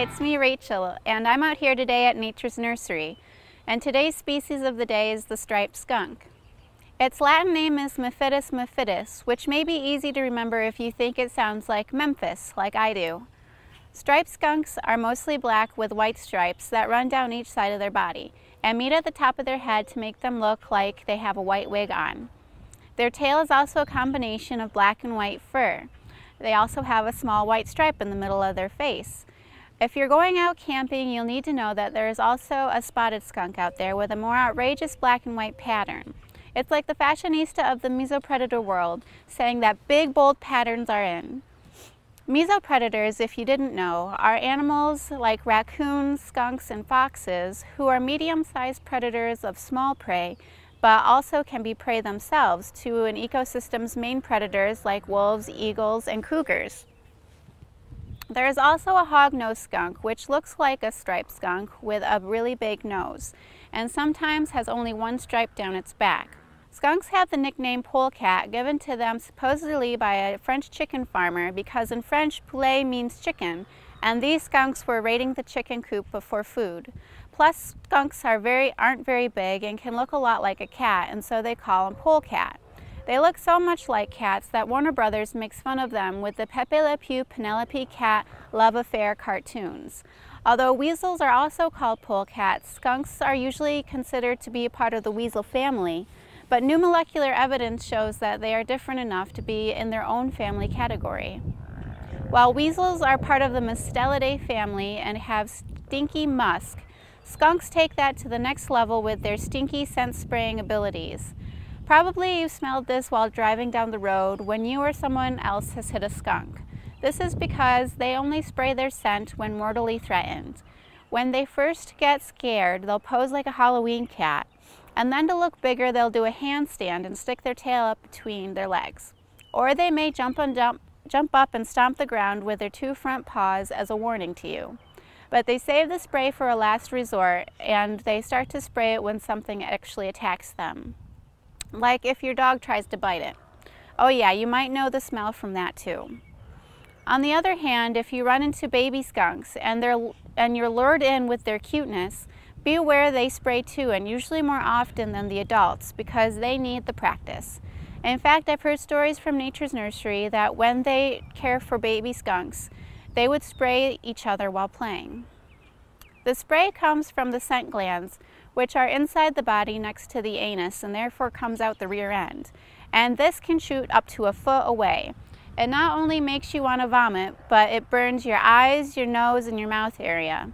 it's me, Rachel, and I'm out here today at Nature's Nursery. And today's species of the day is the striped skunk. Its Latin name is Mephitis mephitis, which may be easy to remember if you think it sounds like Memphis, like I do. Striped skunks are mostly black with white stripes that run down each side of their body and meet at the top of their head to make them look like they have a white wig on. Their tail is also a combination of black and white fur. They also have a small white stripe in the middle of their face. If you're going out camping, you'll need to know that there is also a spotted skunk out there with a more outrageous black and white pattern. It's like the fashionista of the mesopredator world, saying that big, bold patterns are in. Mesopredators, if you didn't know, are animals like raccoons, skunks, and foxes who are medium-sized predators of small prey, but also can be prey themselves to an ecosystem's main predators like wolves, eagles, and cougars. There is also a hog-nosed skunk, which looks like a striped skunk with a really big nose, and sometimes has only one stripe down its back. Skunks have the nickname polecat given to them supposedly by a French chicken farmer because in French, poulet means chicken, and these skunks were raiding the chicken coop for food. Plus, skunks aren't very big and can look a lot like a cat, and so they call them polecat. They look so much like cats that Warner Brothers makes fun of them with the Pepe Le Pew Penelope Cat love affair cartoons. Although weasels are also called polecats, skunks are usually considered to be a part of the weasel family, but new molecular evidence shows that they are different enough to be in their own family category. While weasels are part of the Mustelidae family and have stinky musk, skunks take that to the next level with their stinky scent spraying abilities. Probably you smelled this while driving down the road when you or someone else has hit a skunk. This is because they only spray their scent when mortally threatened. When they first get scared, they'll pose like a Halloween cat, and then to look bigger, they'll do a handstand and stick their tail up between their legs. Or they may jump up and stomp the ground with their two front paws as a warning to you. But they save the spray for a last resort, and they start to spray it when something actually attacks them. Like if your dog tries to bite it. Oh yeah, you might know the smell from that too. On the other hand, if you run into baby skunks and you're lured in with their cuteness, be aware they spray too, and usually more often than the adults because they need the practice. In fact, I've heard stories from Nature's Nursery that when they care for baby skunks, they would spray each other while playing. The spray comes from the scent glands, which are inside the body next to the anus and therefore comes out the rear end. And this can shoot up to a foot away. It not only makes you want to vomit, but it burns your eyes, your nose, and your mouth area.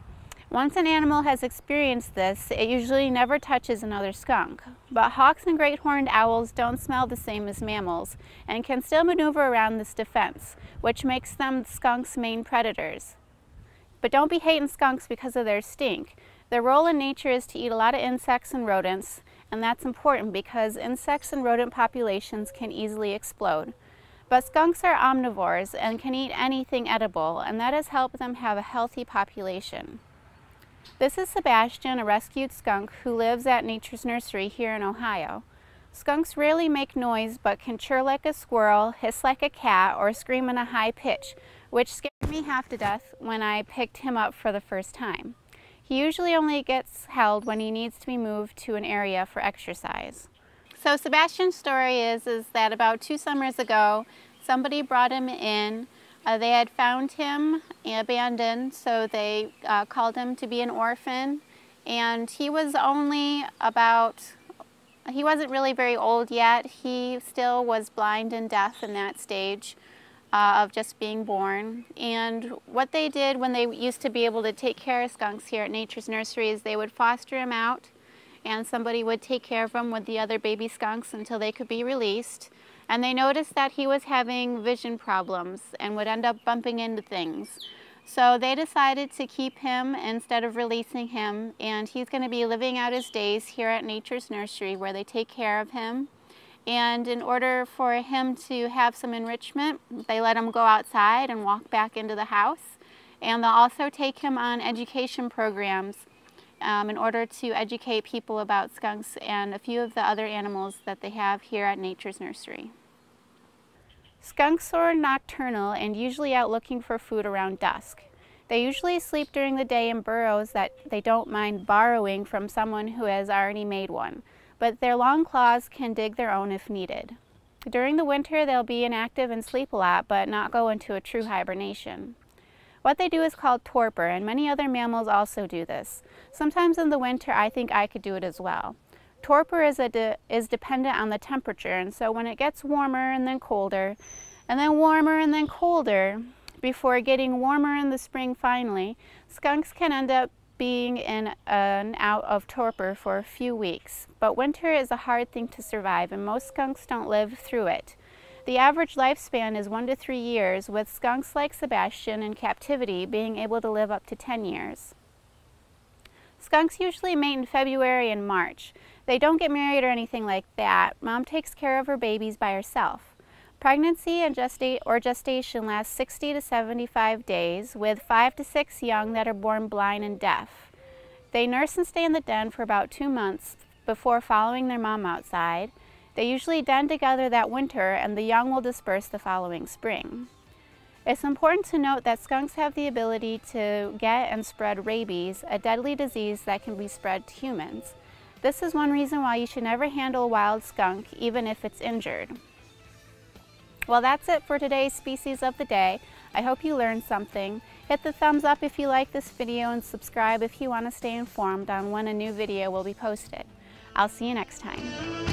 Once an animal has experienced this, it usually never touches another skunk. But hawks and great horned owls don't smell the same as mammals and can still maneuver around this defense, which makes them skunks' main predators. But don't be hating skunks because of their stink. Their role in nature is to eat a lot of insects and rodents, and that's important because insects and rodent populations can easily explode. But skunks are omnivores and can eat anything edible, and that has helped them have a healthy population. This is Sebastian, a rescued skunk who lives at Nature's Nursery here in Ohio. Skunks rarely make noise but can chirr like a squirrel, hiss like a cat, or scream in a high pitch, which scared me half to death when I picked him up for the first time. He usually only gets held when he needs to be moved to an area for exercise. So Sebastian's story is that about 2 summers ago, somebody brought him in. They had found him abandoned, so they called him to be an orphan. And he was he wasn't really very old yet. He still was blind and deaf in that stage of just being born. And what they did when they used to be able to take care of skunks here at Nature's Nursery is they would foster him out, and somebody would take care of him with the other baby skunks until they could be released. And they noticed that he was having vision problems and would end up bumping into things. So they decided to keep him instead of releasing him, and he's going to be living out his days here at Nature's Nursery where they take care of him. And in order for him to have some enrichment, they let him go outside and walk back into the house. And they'll also take him on education programs in order to educate people about skunks and a few of the other animals that they have here at Nature's Nursery. Skunks are nocturnal and usually out looking for food around dusk. They usually sleep during the day in burrows that they don't mind borrowing from someone who has already made one, but their long claws can dig their own if needed. During the winter, they'll be inactive and sleep a lot, but not go into a true hibernation. What they do is called torpor, and many other mammals also do this. Sometimes in the winter, I think I could do it as well. Torpor is dependent on the temperature, and so when it gets warmer and then colder, and then warmer and then colder, before getting warmer in the spring finally, skunks can end up being in and out of torpor for a few weeks. But winter is a hard thing to survive, and most skunks don't live through it. The average lifespan is 1 to 3 years, with skunks like Sebastian in captivity being able to live up to 10 years. Skunks usually mate in February and March. They don't get married or anything like that. Mom takes care of her babies by herself. Pregnancy and gestation lasts 60 to 75 days, with 5 to 6 young that are born blind and deaf. They nurse and stay in the den for about 2 months before following their mom outside. They usually den together that winter, and the young will disperse the following spring. It's important to note that skunks have the ability to get and spread rabies, a deadly disease that can be spread to humans. This is one reason why you should never handle a wild skunk, even if it's injured. Well, that's it for today's Species of the Day. I hope you learned something. Hit the thumbs up if you like this video and subscribe if you want to stay informed on when a new video will be posted. I'll see you next time.